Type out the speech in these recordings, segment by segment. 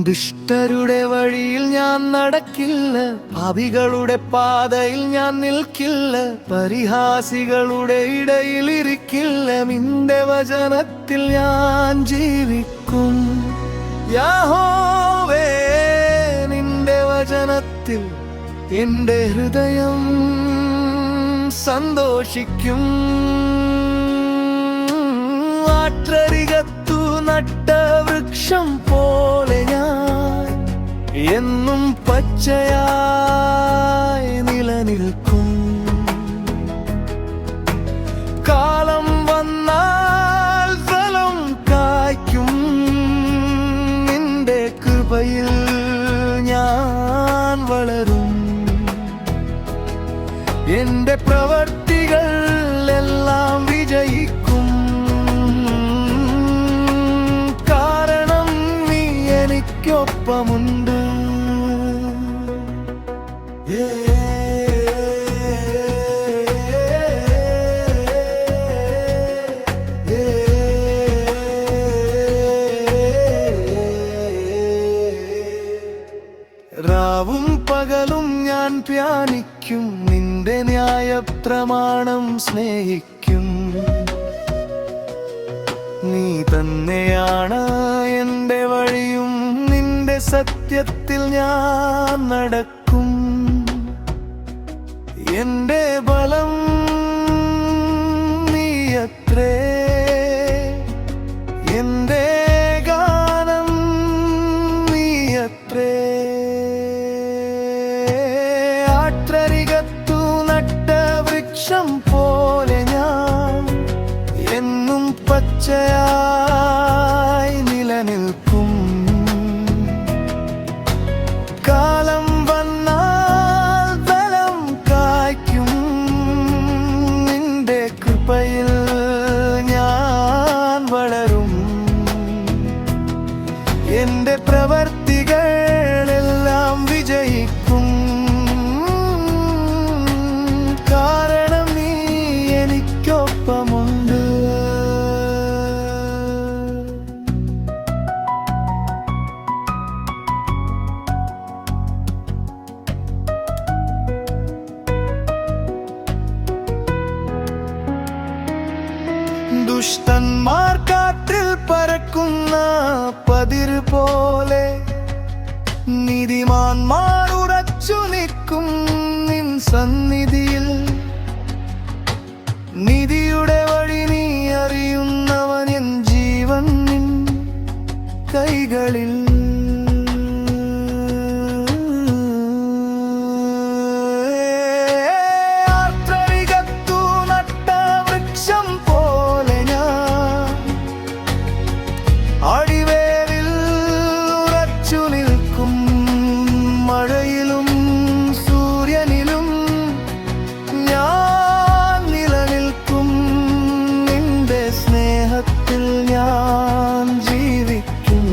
ദുഷ്ടരുടെ വഴിയിൽ ഞാൻ നടക്കില്ല, പാപികളുടെ പാതയിൽ ഞാൻ നിൽക്കില്ല, പരിഹാസികളുടെ ഇടയിൽ ഇരിക്കില്ല. നിന്റെ വചനത്തിൽ ഞാൻ ജീവിക്കും. യഹോവേ, നിന്റെ വചനത്തിൽ എന്റെ ഹൃദയം സന്തോഷിക്കും. ആற்றരികത്തു നട്ട വൃക്ഷം പോലെ ഞാൻ എന്നും പച്ചയായി നിലനിൽക്കും. കാലം വന്നാൽ ഫലം കായ്ക്കും. നിന്റെ കൃപയിൽ ഞാൻ വളരും. എന്റെ പ്രവർത്തികൾ എല്ലാം വിജയിക്കും. കാരണം നീ എനിക്കൊപ്പമുണ്ട്. രാവും പകലും ഞാൻ ധ്യാനിക്കും. നിന്റെ ന്യായപ്രമാണം സ്നേഹിക്കും. നീ തന്നെയാണ് എന്റെ വഴിയും. നിന്റെ സത്യത്തിൽ ഞാൻ നടക്കും. എന്റെ ബലം നീയത്രേ, എന്റെ ഗാനം നീയത്രേ. ആற்றരികത്തു നട്ട വൃക്ഷം പോലെ ഞാൻ എന്നും പച്ചയായി നിലനിൽക്കും. കാലം വന്നാൽ ഫലം കായ്ക്കും. നിന്റെ കൃപയിൽ ഞാൻ വളരും. എന്റെ പ്രവർത്തികളെല്ലാം വിജയിക്കും. കാരണം നീ എനിക്കൊപ്പമുണ്ട്. ദുഷ്ടന്മാർ കാറ്റിൽ പറക്കുന്ന പതിര് പോലെ നീതിമാന്മാർ ഉറച്ചു നിൽക്കും നിൻ സന്നിധിയിൽ. നീതിയുടെ വഴി നീ അറിയുന്നവൻ. എൻ ജീവൻ നിൻ കൈകളിൽ. അടിവേരിൽ ഉറച്ചു നിൽക്കും. മഴയിലും സൂര്യനിലും ഞാൻ നിലനിൽക്കും. നിന്റെ സ്നേഹത്തിൽ ഞാൻ ജീവിക്കും.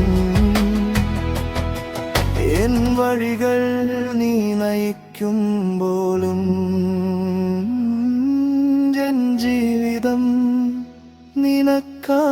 എൻ വഴികൾ നീ നയിക്കുമ്പോഴും എൻ ജീവിതം നിനക്കാ